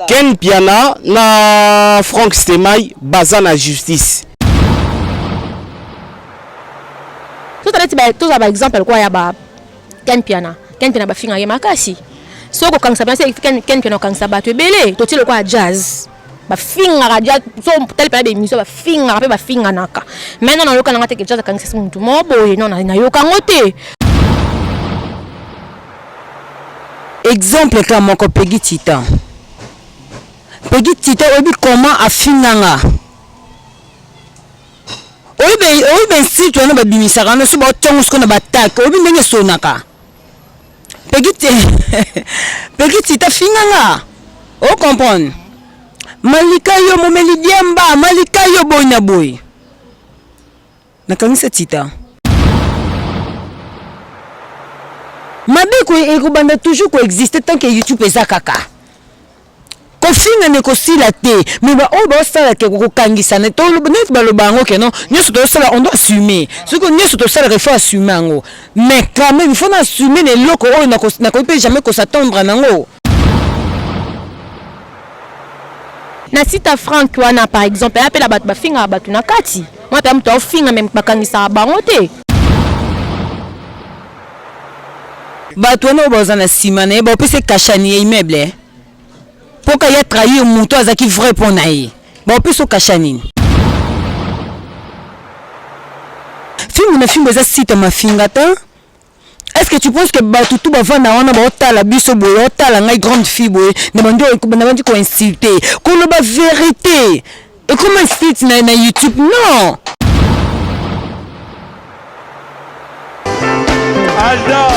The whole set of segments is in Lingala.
Ken Piana na Frank Stemai baza na justice. Tout ça par exemple quoi ya ba Ken Piana ba finga ye makasi. Soko kangsa ba se Ken Piana kangsa ba to belé to ti le quoi jazz. Ba finga radio so tel pa be miso ba finga naka. Maintenant na loka na te ke jazz kangsa muntu mo boye non na yoka ngote. Exemple comme mon Peggy Tita. Peggy Tita obi comment a finganga. Obi si tu as ba bimisaka no so ba tongo sko na batak obi ndenge sonaka. Peggy Tita finganga. O comprendre. Malika yo momeli diamba, malika yo bonya boy. Nakangisa Tita. Mabe ko ekobanda toujours coexister tant que YouTube ezakaka. Ko finga ne ko sila te, mais ba o ba sala ke ko kangisa ne to net ba lo bango ke non, nyoso to sala on doit assumer. Ce que nyoso to sala il faut assumer ngo. Mais quand même il faut assumer les loko o na ko peut jamais ko s'attendre nango. Na sita Frank wana par exemple, appelle ba finga ba tuna kati. Moi pe mto finga même ba kangisa bango te. Bato no bozana simane ba pese kashani immeuble poka ya trahir muto azaki vrai pona ye ba pese kashani film za site mafinga ta. Est-ce que tu penses que bato tout bavana wana ba otala biso boyo otala ngai grande fille boyo na bandi ko insulter ko lo ba vérité et comment site na YouTube non. Alda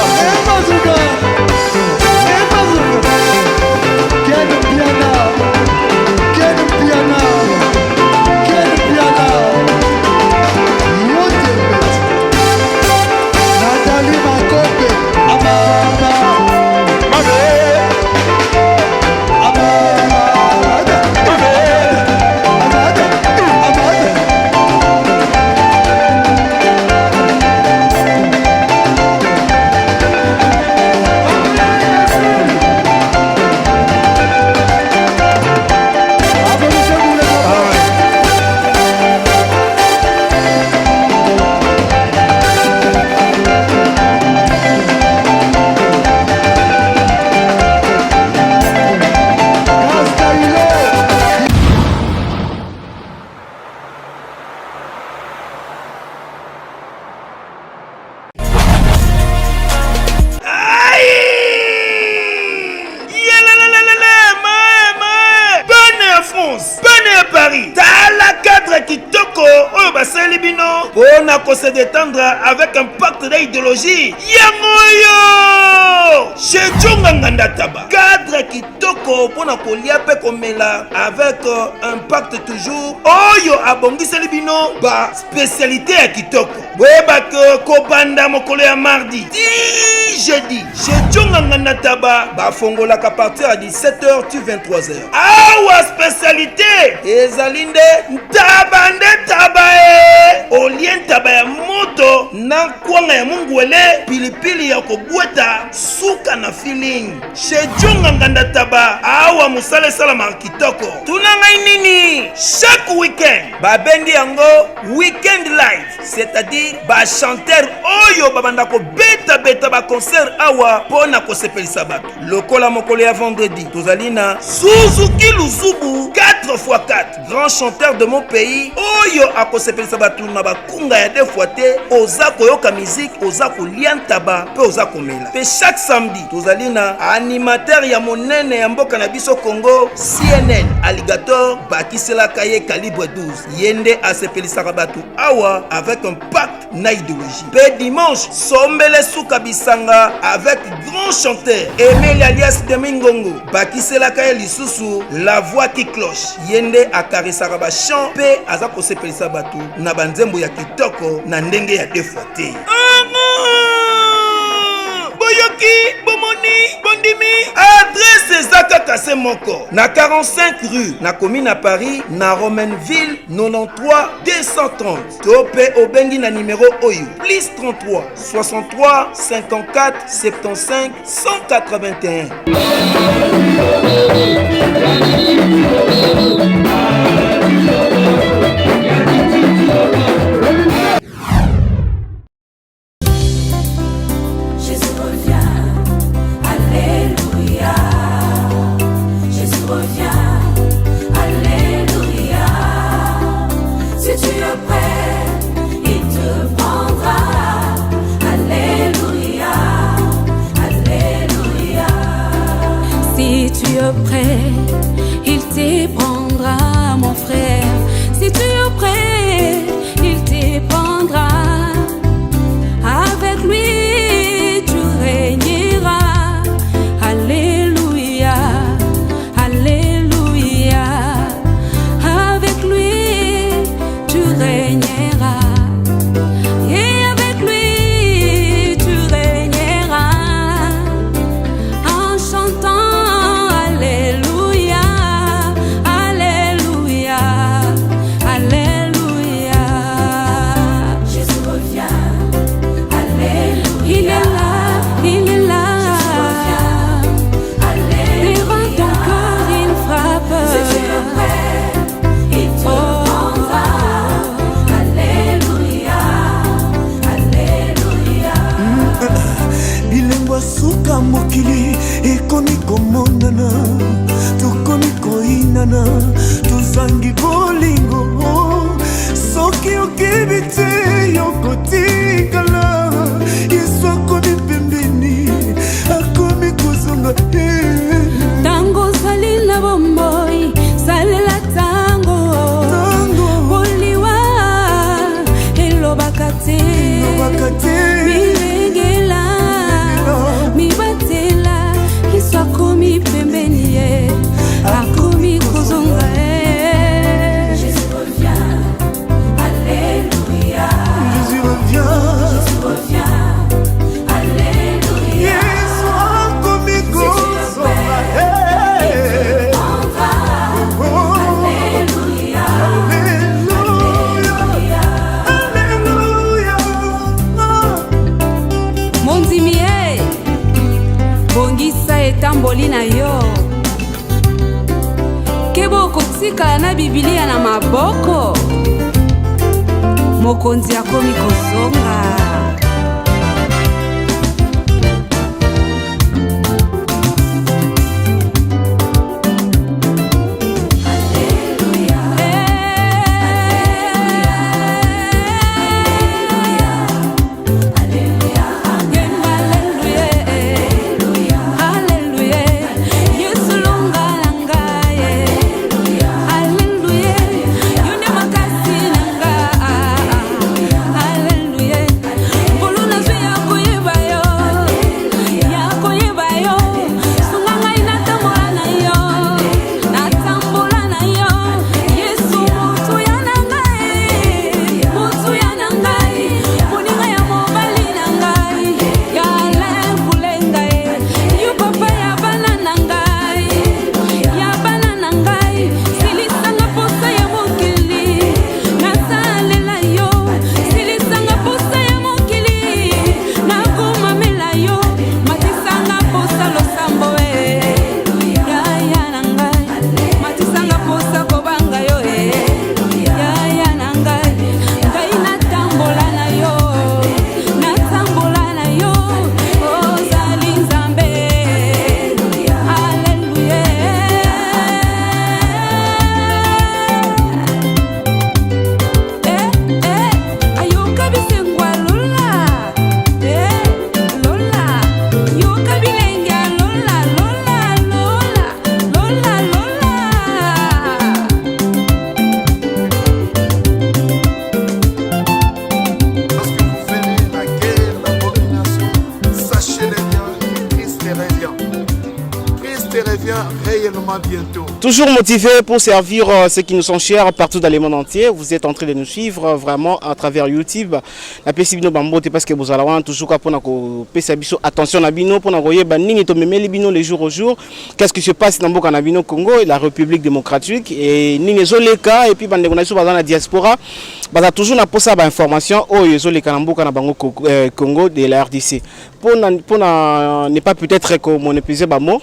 se détendre avec un pacte d'idéologie. Yangoyo! Chez Taba. Cadre qui toko pour kolia pe komela avec un pacte toujours. Oyo abongi selibino ba spécialité à kitoko. Weba ko banda mokolo ya mardi. Jeudi. Chez Taba ba fongola ka partir à 17h tu 23h. Awa spécialité ezalinde tabande tabae. Olien tabae moto na kwanga ya mungwele pilipili ya kobweta suka na feeling chez Nganda Taba awa musale salama kitoko tunanga nini chaque weekend babendi yango weekend live c'est-à-dire ba chanteur oyo babanda ko beta ba concert awa pona ko sepelisa bato lokola mokolo ya vendredi tozalina Suzuki Luzubu 4x4 grand chanteur de mon pays oyo akosepelisa bato na bakunga ya deux fois te oza koyoka musique oza kolia ntaba pe oza komela pe chaque samedi tozalina animateur ya monene ya mboka na biso Congo CNN Alligator bakiselaka ye calibre 12 yende asepelisaka bato awa avec un pacte na idéologie pe dimanche sombele suka bisanga avec grand chanteur Emile alias Demingongo bakiselaka ye lisusu la voix qui cloche yende akarisaka ba chant pe aza kosepelisa bato na banzembo ya kitoko na ndenge ya defote boyoki bomoni bondimi adresse Zaka Kassé Moko na 45 rue na commune à Paris na Romainville 93 230 tope obengi na numéro oyo plus 33 63 54 75 181 mokonzi akomi kozonga. Toujours motivé pour servir ceux qui nous sont chers partout dans le monde entier. Vous êtes en train de nous suivre vraiment à travers YouTube. La PCBino Bambote parce que vous allez toujours pour attention à Bino pour les jours au jour. Qu'est-ce qui se passe dans le Congo et la République démocratique et Ningezoleka et puis dans la diaspora. Bah toujours na posa ba information au Yezoleka na bango Congo de la RDC. Pour ne pas peut-être comme mon épisode ba mot.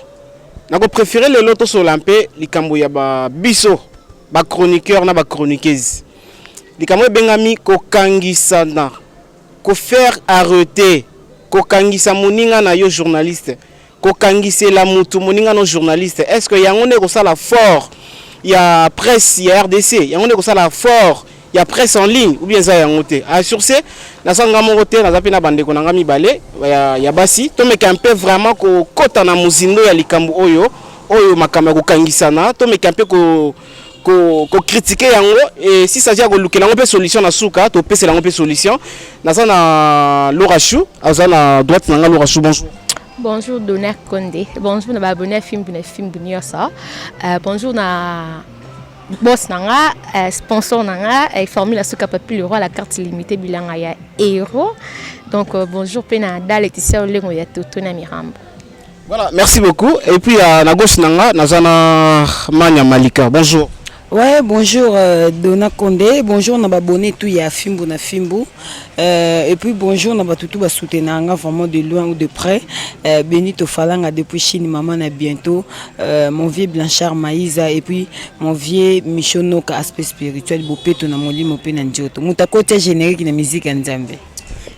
nako préférer le loto solampé likambo ya ba biso ba chroniqueur na ba chroniqueuse likambo bengami ko kangisana ko faire arrêter ko kangisa moninga na yo journaliste ko kangisela mutu moninga no journaliste est-ce que yango ne ko sala fort ya presse ya RDC yango ne ko sala fort ya presse en ligne ou bien ça yango te sur ce na sanga mo te na zapi na bandeko na ngami balé ya basi to meka un peu vraiment ko kota na muzindo ya likambo oyo makamba ko kangisana to meka un peu ko critiquer yango et si ça dit ko lukela ngo pe solution na suka to pesa ngo pe solution na ça na Laura Chou azana droite na Laura Chou bonjour. Bonjour Donner Condé. Bonjour na abonné film bunio ça. Bonjour na boss nanga sponsor nanga et formule suka papi le roi la carte limitée bilanga ya héros. Donc bonjour pena da Laetitia Olengo ya Toto na Mirambo. Voilà, merci beaucoup et puis na gauche nanga nazana Manya Malika. Bonjour. Ouais, bonjour Donna Condé, bonjour na abonné tout ya Fimbo na Fimbo. Et puis bonjour na batutu ba soutenanga vraiment de loin ou de près. Benito Falanga depuis Chine, maman na bientôt. Mon vieux Blanchard Maïza et puis mon vieux Michonoka aspect spirituel Bopeto na molimo pe na njoto. Mutakote générique na musique nzambe.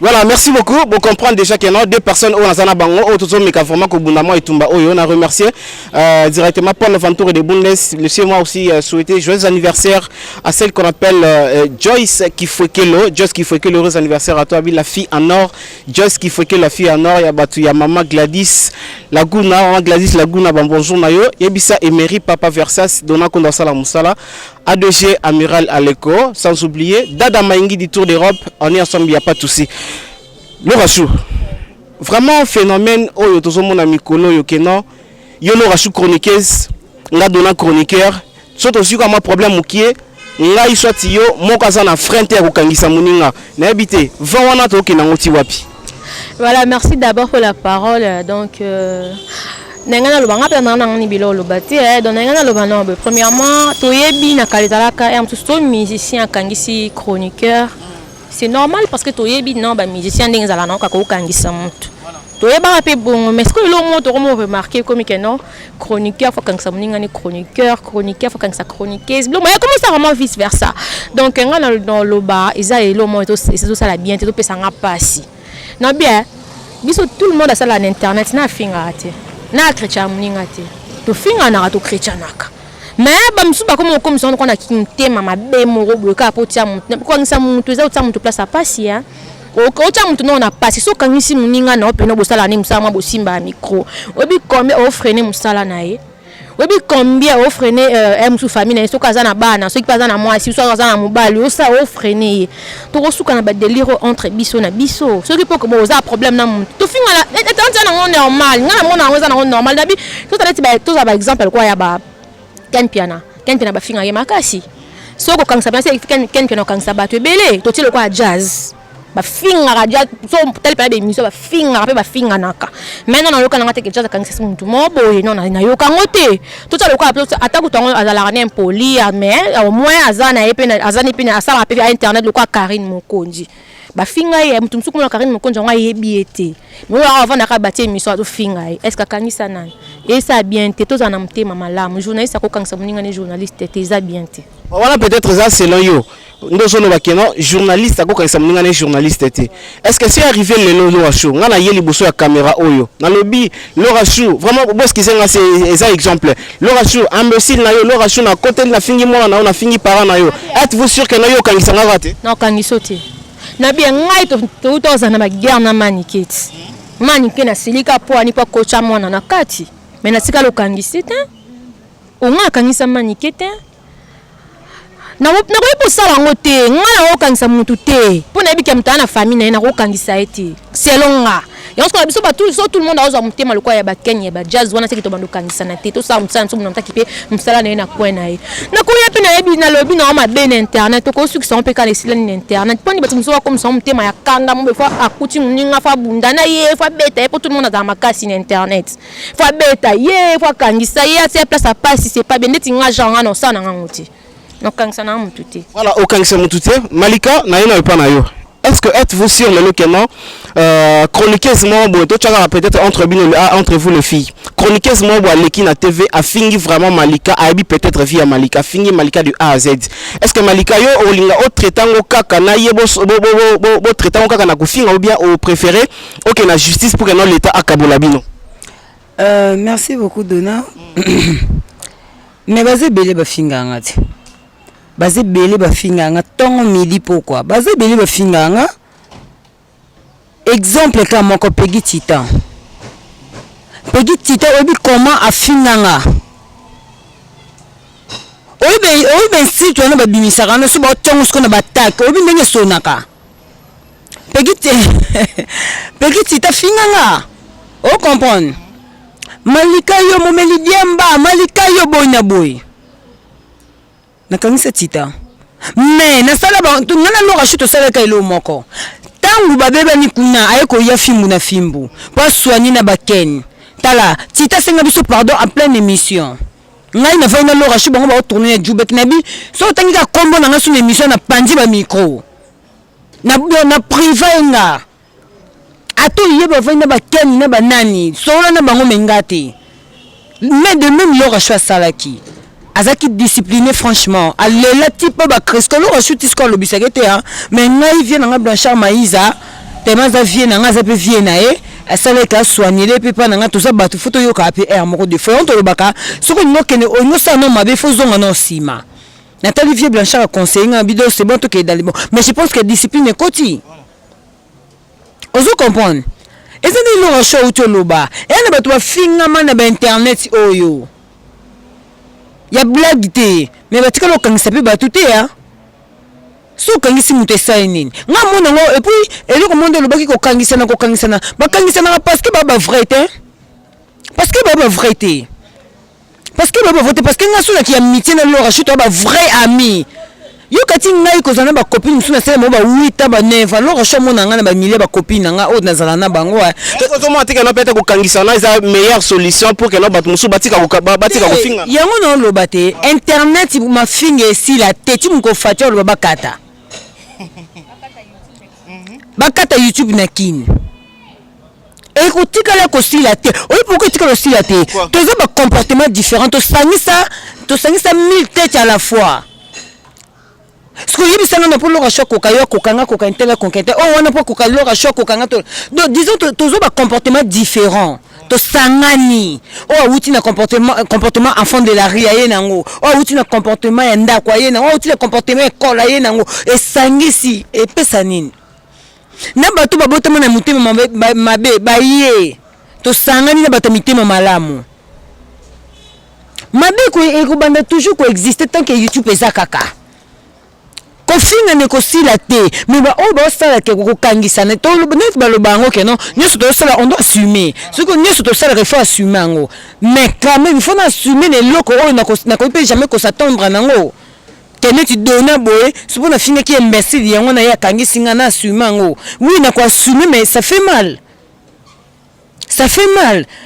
Voilà, merci beaucoup. Vous comprenez déjà qu'il y a deux personnes au Nazana Bango, au Toto Meka Forma, Kobundama et Tumba Oyo. On a remercié directement Paul Ventour et de Bundes. Laissez-moi aussi souhaiter joyeux anniversaire à celle qu'on appelle Joyce Kifwekelo. Joyce Kifwekelo, heureux anniversaire à toi, la fille en or. Joyce Kifwekelo, la fille en or. Il y a Maman Gladys Laguna, Maman Gladys Laguna, bonjour Nayo. Yebisa Emery, Papa Versas, Dona Kondasala Moussala. ADG Amiral Aleko, sans oublier Dada Maingi du Tour d'Europe, on est ensemble, il n'y a pas de souci. Laura Chou, vraiment phénomène, oh yo tozo mon ami Kolo yo keno, yo Laura Chou chroniqueuse, nga donna chroniqueur, surtout aussi comme un problème ou qui est, nga soit yo, mon kaza na frente ya kukangisa muninga, na habité, va wana to kena ngoti wapi. Voilà, merci d'abord pour la parole. Donc nengana lobanga pe nana ngani bilo lobati donc nengana lobana premièrement toyebi na kalizalaka et tout musicien kangisi chroniqueur c'est normal parce que toyebi non ba musicien ndenge zala na ka ko kangisa mutu toyeba pe bon mais ce que le mot to remarquer comme que non chroniqueur faut kangisa muninga ni chroniqueur faut kangisa chroniqueuse bon mais comment ça vraiment vice versa donc ngana dans loba isa elo mo to c'est tout ça la bien to pesa nga pasi non bien biso tout le monde a ça là internet na finga te na chrétien muninga te to finga na to chrétien naka mais ba msuba comme ça on a kitema mabe moro bloka potia mutu ko ngisa mutu za uta mutu place pasi hein o tia mutu na pasi so kangisi muninga na opena bosala ni musama bosimba micro obi combien o freiner musala na ye obi combien o freiner musu famille na so kaza na bana so ki paza na moi si so kaza na mobali o sa o freiner to ko suka na ba délire entre biso na biso so ki poko boza problème na mutu to finga la etantia na normal ngana mona ngoza na normal dabi to tati ba to za ba exemple kwa ya ba Ken Piana ba finga ye makasi so ko kangsa ba se Ken Piana kangsa ba to belé to tilo kwa jazz ba finga radio so tel pala be miso ba finga naka maintenant na yoka na ngate ke jazz kangsa muntu mobo ye non na yoka ngote to tilo kwa ataku tongo azala ne impoli mais au moins azana epena azani pena asala pe internet lo kwa Karine Mokonzi ba finga ye mutu msuku na Karine Mokonzi ngwa yebi ete mais avant na ka batie miso to finga est-ce que kangisa nani et ça bien te to na mtema malamu journaliste akokangisa muninga ne journaliste te za bien te voilà peut-être ça selon yo ndozo no bakeno journaliste akokangisa muninga ne journaliste te est-ce que c'est arrivé le Laura Chou ngana yeli boso ya caméra oyo na lobby Laura Chou vraiment boss ki senga c'est ça exemple Laura Chou imbécile na yo Laura Chou na côté na fingi mona na fingi parent na yo êtes-vous sûr que na yo kangisa ngaka te non kangiso te na bien ngai to za na ba guerre na maniketi manike na silika po ani pa kocha mwana na kati mais na sika lo kangisi te o nga kangisa manike te na ko sala ngote ngana o kangisa mutu te po na bika mtana famille na ko kangisa ete selonga yonsko biso ba tout le monde a mutema lokwa ya ba Kenya ba jazz wana seki to bando kangisa na te to sa mtsana so mnamta kipe msala na kwena ye na ko ya pe na yebi na lobi na ma ben internet to ko suki son pe ka lesila ni internet poni bato mso comme ça mutema ya kanda mo be fa akuti muninga fa bunda na ye fa beta ye po tout le monde a makasi na internet fa beta ye fa kangisa ye a place à passer c'est pas bien neti nga genre na sana ngoti no kangisa na mutu te voilà o kangisa mutu te Malika na yena pa na yo est-ce que êtes-vous sûr le look non chroniqueuse moi bon toi tu as peut-être entre vous les filles chroniqueuse moi bon leki na TV a fingi vraiment Malika a bi peut-être via Malika fingi Malika du A à Z est-ce que Malika yo olinga o traitango kaka na yebo bo traitango kaka na kufinga ou bien au préféré OK na justice pour que non l'état akabola bino merci beaucoup Donna mais basé belé ba finganga ti basé belé ba finganga tongo midi pourquoi basé belé ba finganga exemple comme mon Peggy Titan obi comment a finganga obi si tu na ba bimisaka na so ba tongo sko na ba tak obi ndenge sonaka Peggy Titan finganga o comprendre Malika yo momeli diamba Malika yo bonya boy nakangisa Tita mais na sala ba tu ngana lo rashuto sala ka ilo moko tangu babeba ni kuna ayeko ya fimbu na fimbu pa soigner na baken tala Tita senga biso pardon en pleine émission ngai na vaina lo rashu bango ba tourner jubek nabi so tangika kombo na ngasu na émission na pandi ba micro na privé nga ato yeba vaina ba ken na banani solo na bango mengati mais de même lo rashu salaki azaki discipliné franchement alela type ba cresco lo rashu tisko lo bisagete hein mais ngai vient na Blanchard Maïza tellement za vient na za pe vient na asala ka soigner les pepa na tout ça batu photo yo ka pe air moko de fois on to lobaka soko ngokene onyo sa no mabe fo zonga no sima Nathalie Vieux Blanchard a conseillé un vidéo c'est bon tout qui est dans les bons mais je pense que discipline est côté. Ozo comprendre. Et ça n'est pas show ou toloba. Et on a pas finga man na internet oyo. Ya blague té mais ba tika lo kang sapi ba tout hein. So kangisi muté ça nini. Nga mona ngo et puis et le monde lo baki ko kangisa na ba kangisa na parce que ba vrai té. Parce que ba vrai té. Parce que baba voter parce que nga sula ki amitié na lo rachito ba vrai ami. Yo kati ngai ko zana ba copine suna sele mo ba 8 ba 9 lo racho mo na nga na ba milliers ba copine nga o na zala na bango wa. Ko to mo atika no peta ko kangisa na za meilleure solution pour que no batu musu batika ko finga. Yango no lo bate internet ma finga si la tete mu ko fatia lo bakata. Bakata YouTube na kin. Et quand tu as aussi la tête, oui pourquoi tu as aussi la tête? Tu as un comportement différent. Tu sens ça 1000 têtes à la fois. Ce que je dis, c'est pour le rachat cocaïne, cocaïne, cocaïne, cocaïne. Oh, on n'a pas cocaïne, le rachat cocaïne. Donc disons, tu as un comportement différent. Tu sangani. Oh, où tu as un comportement enfant de la ria nango. Oh, où tu as un comportement enda quoi nango. Oh, tu as un comportement école nango. Et sangisi et pesanine. Na bato babotama na mutema mabe baye to sangani na bato mitema malamu mabe ko ekobanda toujours ko exister tant que YouTube eza kaka ko finga ne ko sila te mais ba o ba sala ke ko kangisa ne to net ba lo bango ke non nyoso to sala on doit assumer ce que nyoso to sala il faut assumer ngo mais quand même il faut assumer les loko o na ko peut jamais ko s'attendre nango tene tu donnes boy c'est pour la finga qui est imbécile yango na ya kangi singa na assumer oui na ko assumer mais ça fait mal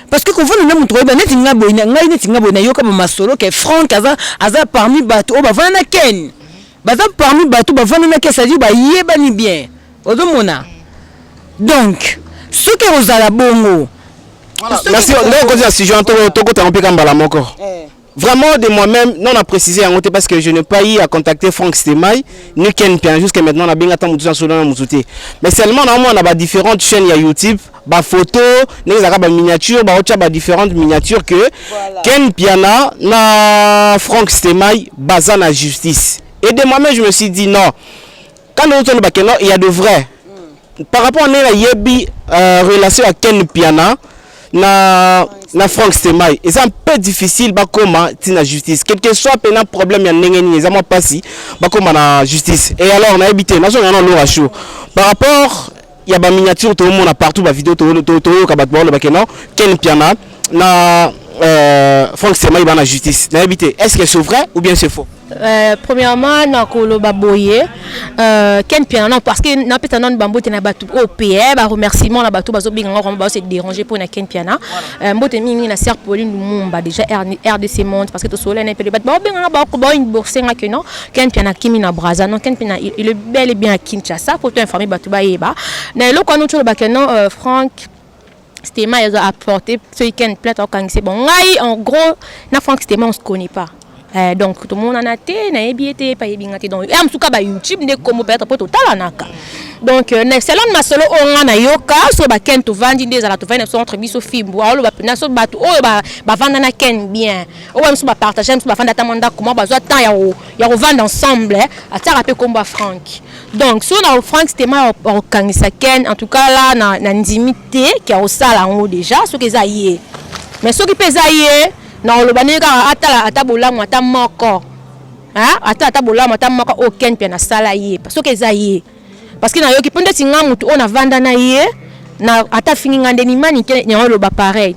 parce que quand on a montré ba net nga boy na ngai net nga boy na yoka ba masolo ke Franck aza parmi bato o ba vana ken baza parmi bato ba vana na ke ça dit ba yeba ni bien ozo mona donc ce que vous ala bongo merci on continue si je entends to ko tampi kambala moko. Vraiment de moi-même, non à préciser en parce que je n'ai pas eu à contacter Franck Stemai, ni Ken Pian jusqu'à maintenant on a bien attendu tout ça sur le Mousouté. Mais seulement on a différentes chaînes à YouTube, ba photo, les ba miniatures, ba autre ba différentes miniatures que Ken Piana na Franck Stemai basant la justice. Et de moi-même je me suis dit non. Quand on entend le il y a de vrai. Par rapport à la yebi relation à Ken Piana na Franck Stemai et c'est un peu difficile ba comment tina justice quel que soit un problème ya ndengeni ça m'a pas si ba comment na justice et alors on a habité na on a lo racho par rapport il y a ba miniature tout le monde a partout ba vidéo tout ka ba le ba kenan Ken Piana na Franck Sema il va en justice. Est-ce que c'est vrai ou bien c'est faux? Premièrement, na koloba boye Ken Piana parce que na peta non bambote na batu OPR ba remerciement na batu bazo binga ngoma ba se déranger pour na Ken Piana mbote mingi na Sœur Pauline Lumumba déjà RDC monde parce que to soleil na pe ba binga ba ko ba une bourse nga que non Ken Piana kimi na Braza non Ken Piana il est bel et bien à Kinshasa pour t'informer batu ba yeba na lo ko no tolo ba que non Franck Stéma ils ont apporté ce week-end plainte au Kang c'est bon en gros na Franck Stéma on se connaît pas. Donc tout le monde en a été, na ebiete pa ebingate donc am suka ba YouTube ne comme peut-être pour total anaka. Donc selon ma solo on na yoka so ba ken to vandi des ala to vendre son entre biso fimbo alo ba pena so ba to o ba vendre na ken bien. O am so ba partager so ba vendre ta manda comment ba zo temps ya vendre ensemble ata rapper comme ba Franck. Donc so na Franck Stéma au kangisa ken en tout cas là na ndimité qui a au sala en haut déjà so que ça y est. Mais so qui pesa y est non le baneka ata bolamu ata moko hein ata bolamu ata moko aucun pe na sala ye parce que zaye parce que na yo ki pende singa mutu ona vanda na ye na ata fini ngande ni mani ke nyolo ba pareil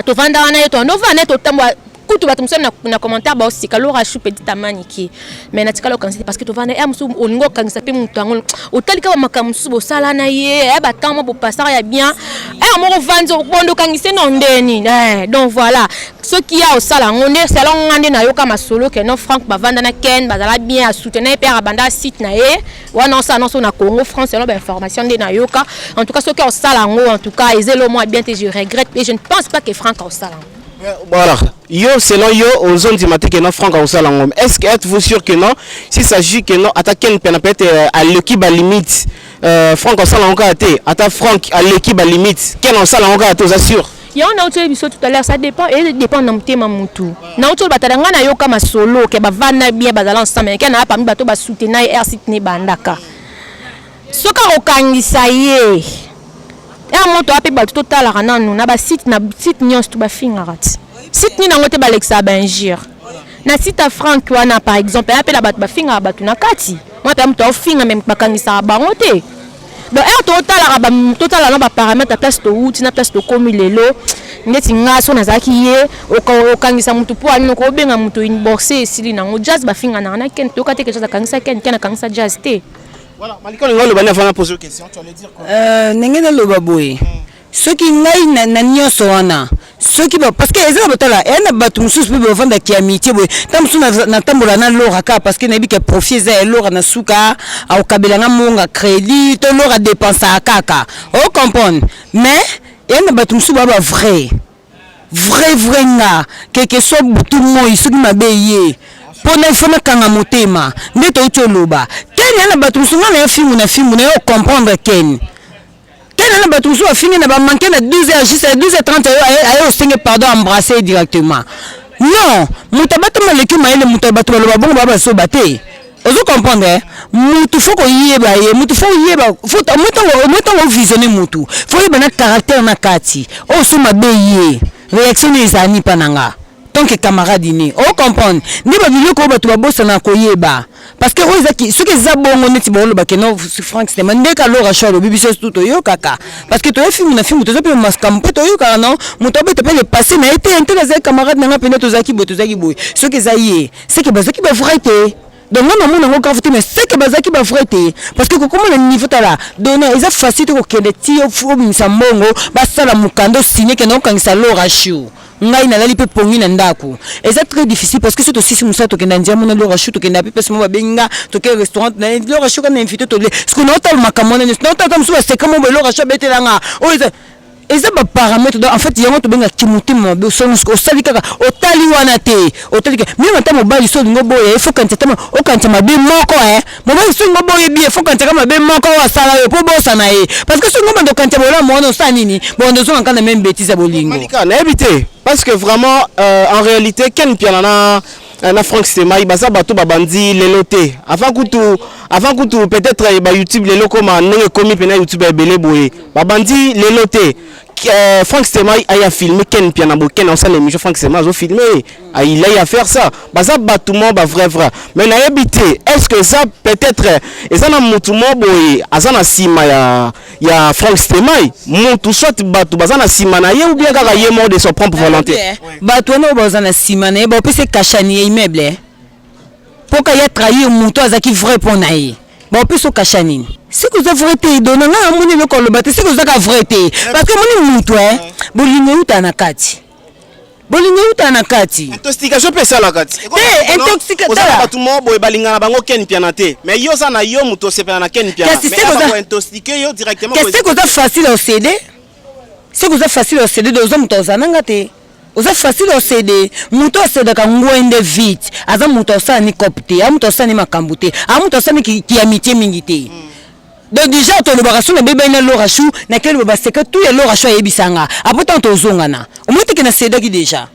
to vanda na yo to no vana to tambo kutu batumso na commentaire ba aussi kalora chou petit amaniki mais na tikalo kansi parce que to vanda ya musu olingo kangisa pe mutu angolo otalika ba makamusu bo sala na ye ba tamo bo passer ya bien mo vanzo bondo kangise no ndeni donc voilà ce qui a au salon on est salon ngande na yoka masolo que non Franck ba vanda na Ken ba la bien à soutenir père abanda site na ye wana ça annonce na Congo France selon information de na yoka en tout cas ce qui au salon en tout cas ils le moi bien je regrette et je ne pense pas que Franck au salon. Voilà. Yo, selon yo, aux zones du matin que non, Franck a salon. Est-ce que êtes-vous sûr que non, s'il s'agit que non, attaquer une peine peut-être à l'équipe à limite, Franck a salon encore été, attaque Franck à l'équipe à limite, quel en salon encore été, vous assure? Il y a un autre épisode tout à l'heure, ça dépend et dépend d'un thème moutou. Na autre batadanga na yo kama solo, que ba vana bien bazala ensemble, mais qu'il y a pas mis bateau ba soutenir et site ne bandaka. Soka okangisa ye. Et moto ape ba total rana nous na ba site nyons tout ba fingarat. Site ni na ngote ba Alexa Benjir. Na site à Franck wana par exemple, ape la ba finga ba na kati. Moi pe moto finga même ba kangisa ba ngote. Donc total na ba paramètre place to route na place to komi lelo ndeti ngaso na zaki ye okangisa mutu po ani ko benga mutu inbox esili na ngo jazz ba finga na ken to kate quelque chose kangisa ken na kangisa jazz te. Voilà, Maliko le bana va poser une question, tu allais dire quoi? Nengena lo baboy. Ce qui ngai na nyoso wana. Ce qui parce que ezala batala ena batu mususu pe bavanda ki amitié boy. Tamsu na tambola na lora ka parce que nabi ke profit za lora na suka au kabela na monga crédit to lora dépenser kaka. O comprendre. Mais ena batu mususu ba vrai nga quelque soit tout moi soki mabeye. Pona ifona kanga motema ndeto utoloba. Ken ena batu mususu na filmu na yo comprendre ken. Na batusu a fini na ba manquer na 12h jusqu'à 12h30 ayo singe pardon embrasser directement. Non, mutabato maleki maele mutabato ba bongo ba so baté. Ozo comprendre mutu foko yeba ye mutu foko yeba faut mutu visionner mutu. Faut yeba na caractère na kati. O so mabeye. Réaction les amis pananga. Donc camarade ni. O comprendre. Ni ba biloko ba to ba bossa na koyeba. Parce que ce que zabongo neti ba lo ba ke no Franck Stéma ndeka lo racho lo bibiso tout yo kaka parce que to film na film to pe maskam pe to yo kaka non muto be te pe passer na été intéressé camarade na pe to zaki boy ce que zaye c'est que bazaki ba frité donc non mon ngo mais c'est que bazaki ba frité parce que comment le niveau tala donner ils a facile ko kende ti yo fu misa mbongo ba sala mukando signé que non quand ça lo racho ngai na lali pe pongi na ndako et c'est très difficile parce que c'est aussi si musa to kenda ndiamo na lo racho to kenda pe pesa mo benga to ke restaurant na lo racho kana invité to le ce qu'on entend makamona non tant musa c'est comme lo racho betelanga o eza ba paramètre en fait yango to benga kimutima be sonus ko sali kaka otali wana te otali ka même ta mobali so ngo boye il faut quand tu o quand tu mabe moko mobali so ngo boye bien il faut quand tu mabe moko wa sala yo po bossa na ye parce que so ngo bando quand tu bola mo no sa nini bondo so nkana même bêtise à bolingo Malika na éviter parce que vraiment en réalité Ken Piana na Franck Stéma ibasa bato babandi leloté avant kutu peut-être ba YouTube lelo comme ndenge komi pena YouTube ebele boye babandi leloté Franck Stemai a filmé Ken Piana Boken en salle l'émission Franck Stemai a filmé il a à faire ça baza batoument ba vrai mais na habité est-ce que ça peut-être et ça na mutumo boy azana sima ya Franck Stemai mutu soit batu bazana sima na ye ou bien kaka ye mort de son propre volonté batu na bazana sima na ye ba pese kachani immeuble pour ka ya trahir mutu azaki vrai pour na ye ba pese kachani. Si vous avez vrai, donnez un moni le colobaté. Si vous avez vrai, parce que mon mutu, bolingo utanakati. Bolingo utanakati. Intoxication peut ça la kati. Intoxication. Vous avez tout le monde boy balinga na bango ken pianate. Mais yo ça na yo muto se na ken piana. Mais vous intoxiquer yo directement. Qu'est-ce que vous facile au CD? Si vous avez facile au CD, deux hommes tozanangate. Vous avez facile au CD. Muto CD ka ngwende vite. Aza muto sa ni copte, amuto sa ni makambute, amuto sa ni ki amitié mingité. Donc déjà ton opération na bébé na lorachou na quel baba c'est que tout est lorachou et bisanga après tant tozongana au moins tu que na céda qui déjà.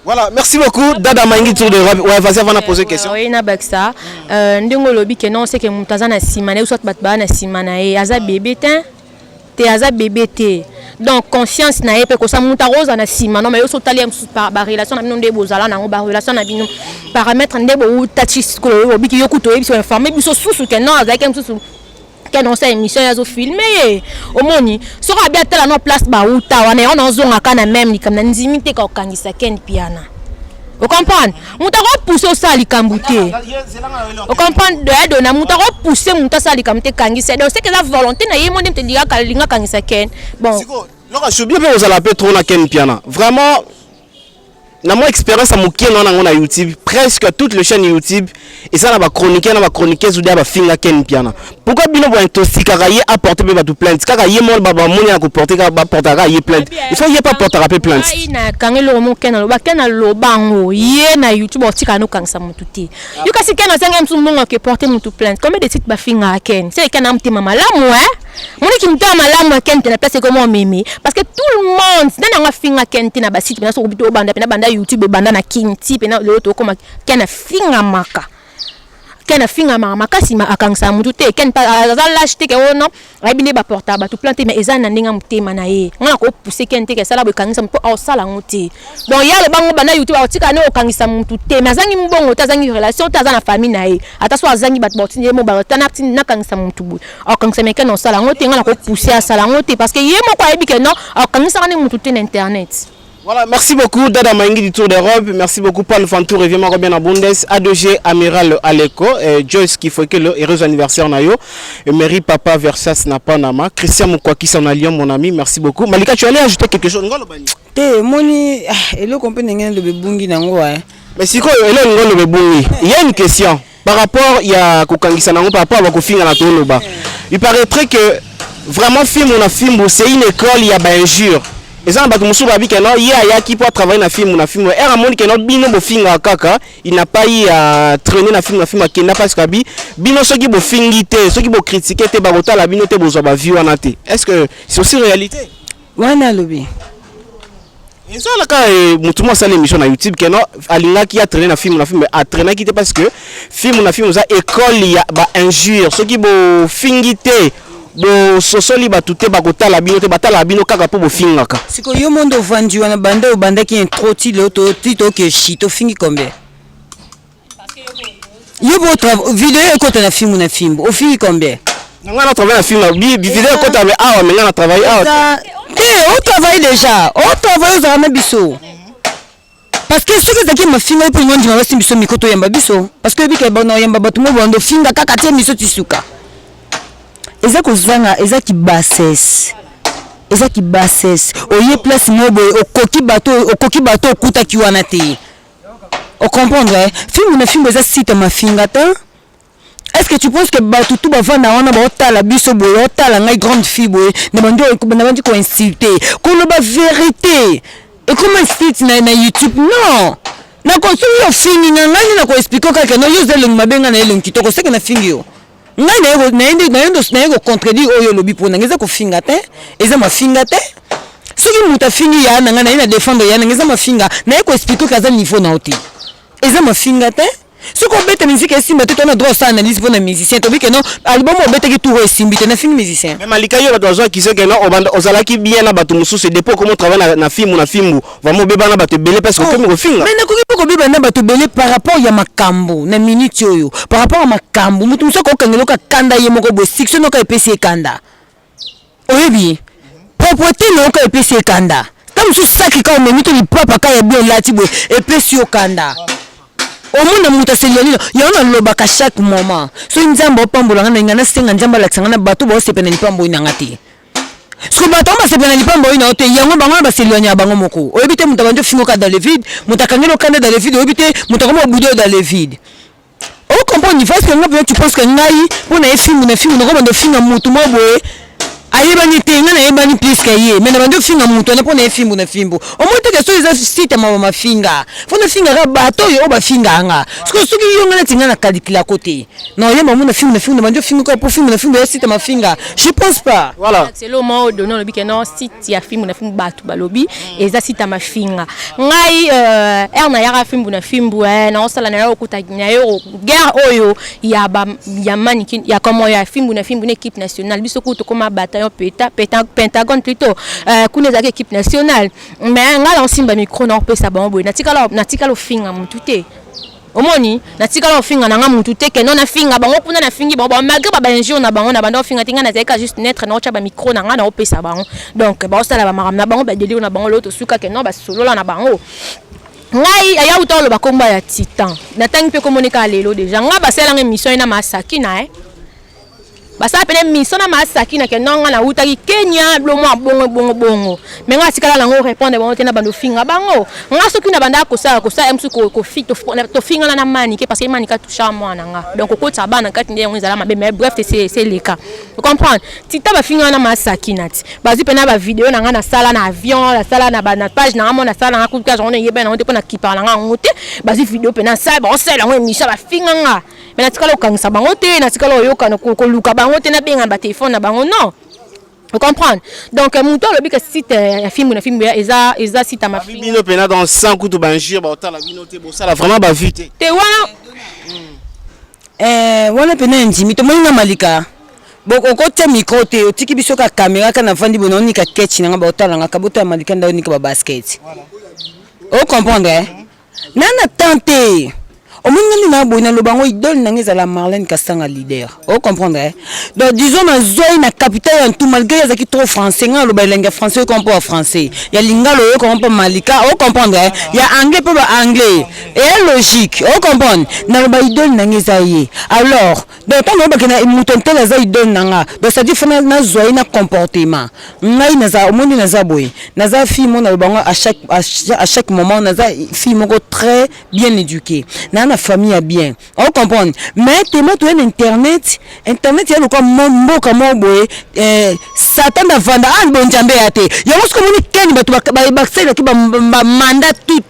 Voilà, merci beaucoup Dada Maingi tour de Europe. Ouais, vas-y avant de poser question. Oui, na baksa ndingo lobi que non c'est que mutaza na simana ou soit batba na simana e aza bébé te aza bébé te. Donc conscience na ye pe ko sa muta rosa na simana mais yo so tali par ba relation na bino nde bozala na ba relation na bino paramètre nde bo tachi ko lobi ki yo kuto e biso informer biso susu que non aza ke susu non c'est émission ya zo filmer au moni sera bien telle na place ba uta wana on ozonga kana même ni comme nzimite ka okangisa Ken Piana vous comprenez muta ko pousser ça likambuté vous comprenez de na muta ko pousser muta ça likambuté kangisa donc c'est que la volonté na yemo te dira ka linga kangisa Ken bon Laura je suis bien vous allez trop na Ken Piana vraiment na mon expérience à mokie na YouTube presque toutes les chaînes YouTube et ça na ba chroniqueuse ou ba finga Ken Piana pourquoi bino bo intoxiquer ka ye apporter ba tout plainte kaka ye mo ba moni na ko porter ka ba porter ka ye plainte il faut ye pas porter rappeler plainte ina kangelo mo Ken lo ba Ken lo bango ye na YouTube otika no kangisa mutu te yo kasi Ken asenga mtu mbongo ke porter mutu plainte combien de titres ba finga Ken c'est Ken am tema malamu moni ki mta malamu Ken te na place comment meme parce que tout le monde na finga Ken te na ba site na so bito banda YouTube banda na kinti pena le to koma Ken finga maka Ken finga maka sima akangsa mutu te Ken pa lâche te ke ono abine ba portable ba tout planter mais ezana ndinga mutema na ye ngana ko pousser Ken te ke sala bo kangisa mpo au sala nguti donc ya le bango banda YouTube otika no kangisa mutu te mazangi mbongo tazangi relation tazana famille na ye ata so azangi bat botine mo ba tana na kangisa mutu bu au kangisa me Ken no sala nguti ngana ko pousser à sala nguti parce que ye mo ko ayebi ke non au kangisa ne mutu te na internet. Voilà, merci beaucoup Dada Maingi du Tour d'Europe, merci beaucoup Paul Fantour, évidemment bien à Bundes, A2G, Amiral Aleko, Joyce qui fait que le heureux anniversaire Nayo, Mary Papa Versas Napanama, Christian Moukwaki Sanalion mon ami, merci beaucoup. Malika, tu allais ajouter quelque chose? Moni, elle comprend rien de bebungi nango mais si quoi, elle est le bebungi. Il y a une question par rapport il y a Kokangisa nango par rapport à Kofinga na Toloba. Il paraîtrait que vraiment film c'est une école, il y a ba injure. Et ça, qui peut travailler dans film, il n'a pas eu à traîner dans film, qui n'a pas ce bino ceux qui critiquer, est-ce que c'est aussi réalité? Wana lobi. Et ça là quand tout monde ça l'émission sur YouTube que non alinga qui a traîné dans film a traîné qui parce que film ça école il y a ba injure ceux qui bo fingité bo sosoli batute bakotala bino te batala bino kaka po bofinga ka siko yo mondo vanji wana banda o banda ki intro ti loto tito ke shito fingi combien yo bo vidéo ko na film o fingi combien ngana travailler na film vidéo ko ta mais ah mais ngana travailler ah on travaille déjà on travaille za na biso parce que ce que zaki mafinga po ngondi ma basi biso mikoto yamba biso parce que bike bono yamba batu mo bondo finga kaka te miso tisuka eza kozanga eza ki bassesse oye place mobo okoki bato okuta ki wana te o comprendre film eza site mafinga ta est-ce que tu penses que bato tout bavanda wana ba otala biso boye otala ngai grande fille boye na bandi ko insulter ko lo ba vérité et comment insulte na YouTube non na ko so yo fingi na ngai na ko expliquer kaka no yo zelo mabenga na elon kitoko seke na fingi yo ngai na ego contredire oyo lobi pona ngeza ko finga te eza mafinga te soki muta fingi ya na ngai na défendre ya ngeza mafinga na eko expliquer kaza niveau na oti eza mafinga te Ce qu'on bête musique est simba tout on a droit à analyse pour les musiciens to que non album on bête qui tout est simbi na film musicien mais malika yo bato qui sait que non ozala ki bien na bato mususu dépôt comment travailler na film vraiment beba na bato belé parce que comme ko finga mais na ko beba na bato belé par rapport ya makambo na minute yo par rapport à makambo mutu muso ko kangelo ka kanda ye moko bo section no ka epesi kanda oyebi propreté no ka epesi kanda tam su saki ka o memito ni papa ka ya bien lati bo epesi kanda au monde muta selionino yona lobaka chaque moment so nzambo opambola ngana ngana senga nzamba laksanga na bato bo sepena ni pambo ina ngati so bato ba sepena ni pambo ina ote yango bango ba selionya bango moko oyebite muta banjo fingoka dans le vide muta kangelo kanda dans le vide oyebite muta komo budo dans le vide o comprendre ni parce que nga tu penses que ngai pona e film na film na ko bando finga mutu mo boye ayebani tenga na yebani plus que ye mais na bando finga mutu na pona e film na fimbo o moto que so isa site ma finga fona finga ka bato yo ba finga nga parce que yo ngana tinga na calcula côté non yeba mo na film na bando finga ko pour film na film ya site ma finga je pense pas voilà c'est le mot de non le que non site ya film na film bato balobi eza site ma finga ngai na yara film na film na osala na yo kuta na yo guerre oyo ya ba ya maniki ya comment ya film na film équipe nationale biso ko to koma bataillon Pentagone plutôt kuna za équipe nationale mais nga la simba micro na opesa bango na tikala finga mutute omoni na tikala finga na nga mutute ke non na finga bango kuna na fingi bango malgré ba benjo na bango na bando finga tinga na zeka juste naître na ocha ba micro na nga na opesa bango donc ba osala ba maram na bango ba délire na bango l'autre suka ke non ba solo la na bango ngai aya utolo ba komba ya titan na tangi pe communiquer lelo déjà nga ba sala émission ina masaki na basa pene mission na masaki na ke nonga na utaki Kenya lo mo bongo mais nga tikala lango répondre bango tena bando finga bango nga soki na banda ko sa emsu ko fit to finga na mani ke parce que mani ka toucha moi na nga donc ko tsaba na kati ndenge nzala mabe mais bref c'est le cas vous comprenez tita ba finga na masaki nati bazi pena ba vidéo na nga na sala na avion la sala na ba na page na mo na sala na kuka journée yeba na on te pona ki parla nga ngote bazi vidéo pena sa ba sala ngo émission ba finga nga mais na tikala okangisa bango te na tikala oyoka na ko luka bango te na benga ba téléphone na bango non vous comprenez donc muto lobi que site film na film eza site ma film bino pena dans 100 coups de banjir ba otala bino te bo sala vraiment ba vite te wana wana pena ndimi to moninga malika boko kote micro te otiki biso ka caméra kana fandi bono nika sketch na ba otala nga kabota ya malika nda nika ba basket vous comprenez nana tenter Omunga na boina lobango idole nangeza la Marlène Kastanga leader. Vous comprenez? Donc disons na zoi na capitale en tout malgré yazaki trop français nga loba langue français comprend français. Ya lingalo yo comprend malika. Vous comprenez? Ya anglais peut ba anglais. Et logique. Vous comprenez? Na loba idole nangeza ye. Alors, donc on loba kena mutonte la za idole nanga. Donc ça dit fona na zoi na comportement. Ngai na za omundi na za boy. Na za fille mon na lobango à chaque moment na za fille moko très bien éduquée. Na famille a bien on comprend mais tellement tu es internet il y a le comme mon comme boy satan da vanda an bon jambe ate yo mos communique ken ba ba ki ba mandat tout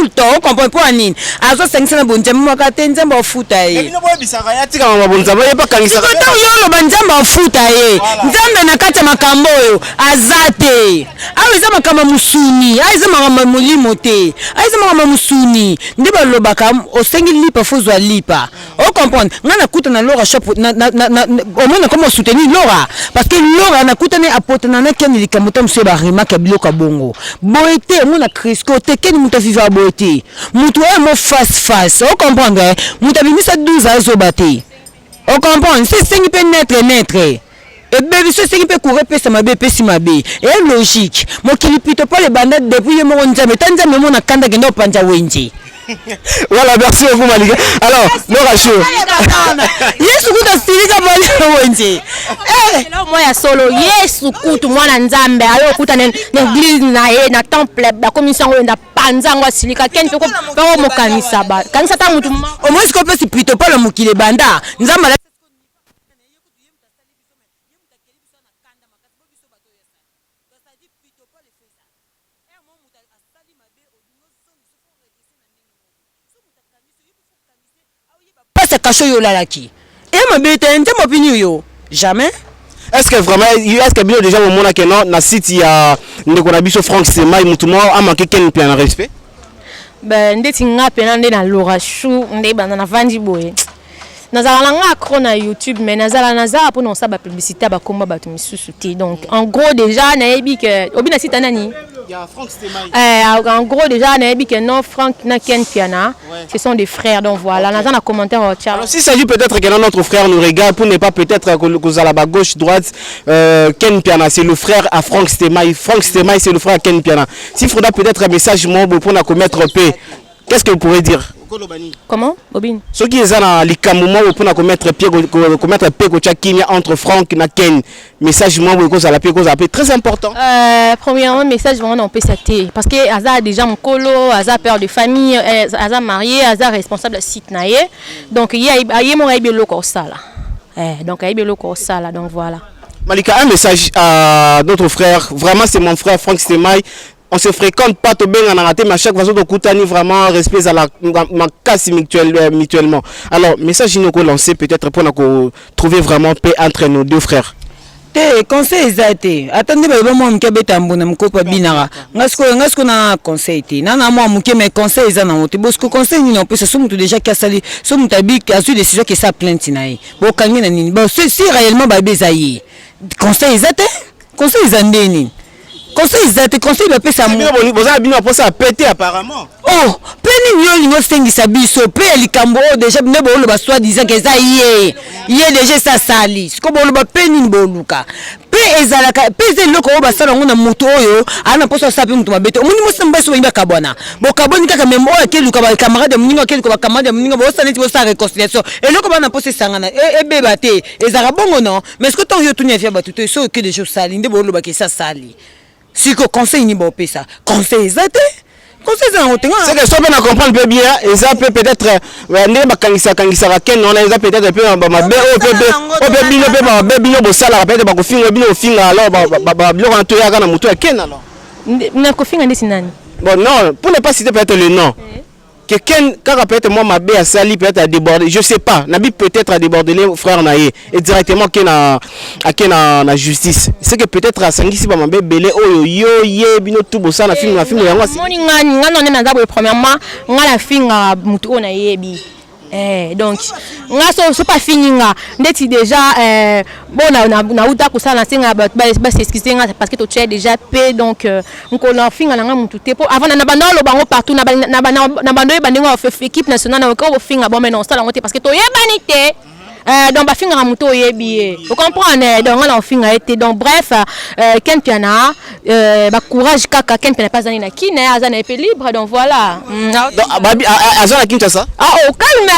le temps on comprend pour anine azo 500 na bon jambe ka tenza ba futa ye bino boy bisaka ya tika ma bon jambe pa kangisa ko to yo lo banjamba futa ye nzambe na kata makambo yo azate awiza makama musuni aiza makama mulimo te aiza makama musuni ndiba lobaka osengi lipa fozwa lipa on comprend ngana kuta na lora shop na au moins comment soutenir lora parce que lora na kuta ne apotana na ken likamota mse ba remarque biloka bongo boete ngona Crisco te ken muta viva boete mutu e mo face on comprend muta bimisa 12 azo bate on comprend c'est 5 pe naître et bébé ce qui peut courir pesa mabe pesi mabe et logique mo kilipito pas les bandettes depuis mo nzambe tanza me mo na kanda gendo panja wenji. Voilà, merci beaucoup Malika. Alors, Laura Show. Yesu kuta stilika mali wenje. Là moi ya solo Yesu kutu mwana nzambe ayo kuta na église na ye na temple ba commission ngo na panzango silika ken peko mo kanisa ba. Kanisa ta mutu. Au moins ce qu'on peut c'est plutôt pas le mukile banda. Nzamba c'est caché yo lalaki et ma bête ente mo pini yo jamais est-ce que vraiment est-ce que bien déjà au moment que non na site ya ndeko na biso Franck Sema mutumo a manqué quel plan de respect Ben ndeti nga pena nde na Laura Chou nde bana na vandi boye. Nazala nga accro na YouTube mais nazala pour non ça ba publicité ba komba ba to misusu te. Donc en gros déjà na yebi que obi na sita nani? En gros déjà na yebi que non Frank na Ken Piana, ce sont des frères donc voilà. Nazana na commentaire au chat. Alors s'il s'agit peut-être que notre frère nous regarde pour ne pas peut-être que à la gauche droite Ken Piana c'est le frère à Frank Stemai. Frank Stemai c'est le frère à Ken Piana. S'il faudra peut-être un message moi pour na commettre paix. Qu'est-ce que vous pourrez dire? Comment Bobine? Ce qui est dans les camoments pour commettre paix entre Frank et Ken. Message moi pour la paix très important. Premièrement message vraiment on peut s'attendre parce que Aza déjà mon colo, Aza père de famille, Aza marié, Aza responsable de site naie. Donc il y a mon aïbelo comme ça là. Donc aïbelo comme ça là donc voilà. Malika, un message à notre frère. Vraiment c'est mon frère Frank Stemai. On se fréquente pas tout bien en raté, mais à chaque fois on coutani vraiment respect à la casse mutuellement. Alors message nous lancer peut-être pour trouver vraiment paix entre nos deux frères. Te conseil ezate attendez ba mo mke betambona mkopa binara ngasko na conseil te nana mo mke mais conseil ezana wote bosko conseil ni on peut se mutu déjà kasali so mutabi a su décision que ça plainte nae bo kangi na nini bo si réellement ba bezayi conseil ezate conseil ezandeni conseil ezate conseil ba pesa mo boza bino pour ça péter apparemment. Oh peni yo lingo sengisa biso pe likambo déjà ne bo lo ba soit disant que ça yé déjà ça sali siko bo lo ba peni boluka pe ezalaka pe zeloko ba sala ngona moto oyo ana poso sapi mutu mabete omuni mo samba so imba kabona bo kaboni kaka memo oyo keluka ba camarade muninga keluka ba camarade muninga bo sala ti bo sa réconciliation eloko bana poso sangana beba te ezaka bongo non mais ce que ton yo tunia fia ba tuto so que des choses sali nde bo lo ba ke ça sali siko conseil ni bo pesa conseil ezate. C'est que ça peut comprendre bien et ça peut peut-être ne ba kangisa Ken on a peut-être peu ba mabe o peut bino pe ba bino bo sala peut-être ba ko finga bino finga alors ba bino en toya kana mutu Ken alors na ko finga ndesi nani bon non pour ne pas citer peut-être le nom que Ken quand peut-être moi mabe a sali peut-être a débordé je sais pas nabi peut-être a débordé les frères naé et directement Ken a na justice c'est que peut-être a sangisi ba mabe belé oyo yo bino tout bo sala film yango moni ngani ngano na nzabo premièrement ngala finga mutu ona yebi donc nga so pas fini nga ndeti déjà bon na uta kusala singa ba s'excuser nga parce que tu es déjà paix donc on a finga nga mutu te po avant na bando lo bango partout na bando e bandinga of équipe nationale na ko finga bon mais non ça la parce que to yebani te donc ba finga mutu oyebi vous comprenez donc on finga été donc bref Ken Piana ba courage kaka Ken Piana pas na kine azana épée libre donc voilà donc babi azana kinshasa au calme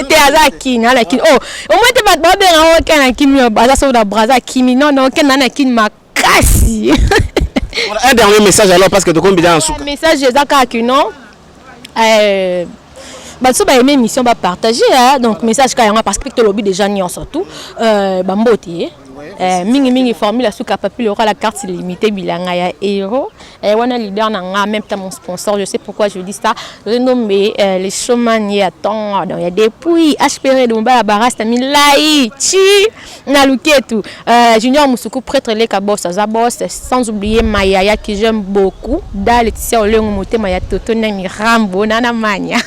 te azaki na kine oh au moins te ba ba Ken kimi baza so da braza kimi non Ken na kine makasi. Un dernier message alors parce que tu comptes bien en souka message ezaka ki non baso ba aimer mission ba partager donc message ka yanga parce que to lobby déjà ni en surtout ba mbote mingi formule suka papi aura la carte limitée bilanga ya héros wana leader na nga même temps mon sponsor je sais pourquoi je dis ça renommé les chemins attend donc il y a depuis HPR de Mbala Barasta Milai chi na luketu Junior Musuku prêtre les kabos za boss sans oublier Maya que j'aime beaucoup da Laetitia Olengo motema ya Toto na Mirambo na mania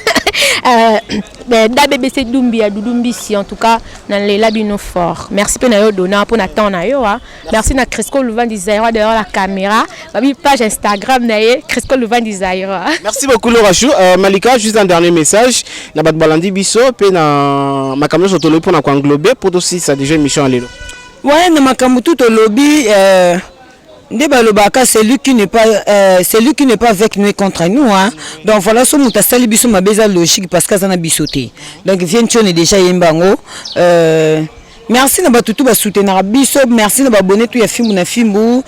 da BBC Dumbi à Dudumbi si en tout cas dans les labino fort merci pour na dona pour na temps na yo merci na Cresco Louvain Desire derrière la caméra babi page Instagram na Cresco Louvain Desire. Merci beaucoup Laura Chou. Malika juste un dernier message na bat balandi biso pe na makambo so tolo pour na englober pour aussi ça déjà émission à lelo ouais na makambo tout au lobby c'est lui qui n'est pas avec nous et contre nous hein. Donc voilà ce muta sali biso mabeza logique parce que ça na bisoté donc vient est déjà yembango merci na batutu ba soutenir biso merci na abonné tout ya filmu na filmu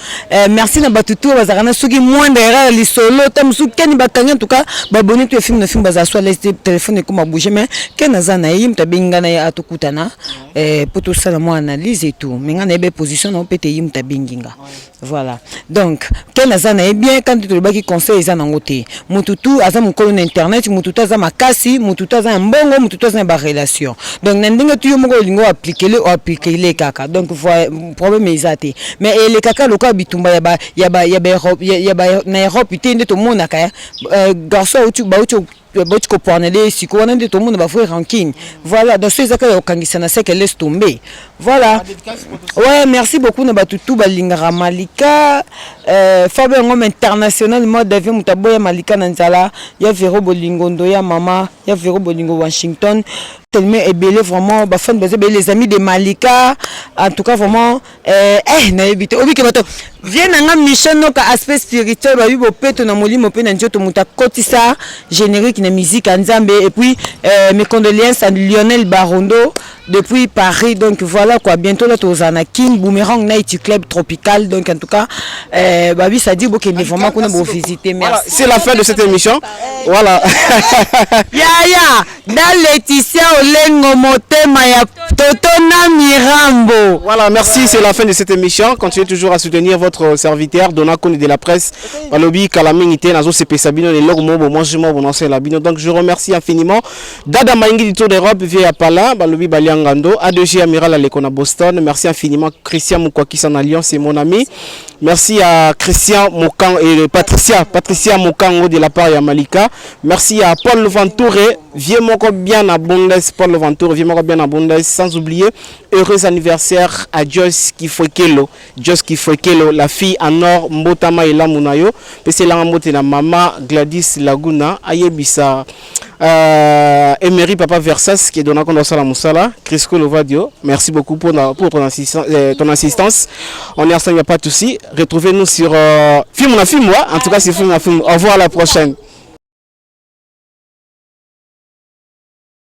merci na batutu bazakana soki moindre erreur li solo tam su ken bakanga en tout cas ba abonné tout ya filmu na filmu bazaswa les téléphone comme bouger mais ken azana yim tabinga na atukutana pour tout ça la mo analyse et tout mais ngana ebe position na pete yim tabinginga Voilà. Donc, quel azana est bien quand tu le conseil les anangoté. Mututu azam mon colonne internet, mututu azam makasi, mututu azam mbongo, mututu azam ba relation. Donc nandinga tu yomo lingo appliquer le kaka. Donc problème ezate. Mais les kaka loka bitumba ya ba na Europe ite to mona ka garçon ou tu ko pornele siko wana nde to mona ba frère ranking. Voilà, donc ces akaya okangisa na se que laisse tomber. Voilà. Ouais, merci beaucoup na batutu balingara Malika Fabien Ngom international mode d'avion mutaboya Malika Nanzala, ya Vero Bolingondo ya mama, ya Vero Bolingo Washington. Tellement ébélé vraiment ba fan les amis de Malika en tout cas vraiment na ebité obi ke bato vient nga mission no ka aspect spirituel ba bibo peto na molimo pe na njoto muta kotisa générique na musique nzambe et puis mes condoléances à Lionel Barondo depuis Paris. Donc voilà quoi, bientôt là tozana King Boomerang Night Club Tropical. Donc en tout cas babi ça dit que vraiment qu'on a beau visiter. Merci. Voilà, c'est la fin de cette émission. Voilà. Ya dans Laetitia Olengo Motema ya Totona Mirambo. Voilà, merci, c'est la fin de cette émission. Continuez toujours à soutenir votre serviteur Dona Kone de la presse. Balobi Kalamingité Nazo CP Sabino les logs mobo moi je m'en ancien labino. Donc je remercie infiniment Dada Maingi du Tour d'Europe via Pala, Balobi Baliangando, ADG Amiral Alekona Boston. Merci infiniment Christian Moukwaki en Alliance, c'est mon ami. Merci à Christian Moukang et Patricia Moukango de la part de Malika. Merci à Paul Ventouré, vieux moko bien à Bondes, Paul Ventouré, vieux moko bien à Bondes, sans oublier heureux anniversaire à Joyce Kifwekelo, la fille en or Mbotama et Lamunayo, c'est la maman de la maman Gladys Laguna, Ayebisa. Emery Papa Versas qui est donné à Sala Moussala, Crisco Lovadio, merci beaucoup pour ton assistance. On est ensemble, il n'y a pas de souci. Retrouvez-nous sur Film on a film, en tout cas c'est Film on a film. Au revoir à la prochaine.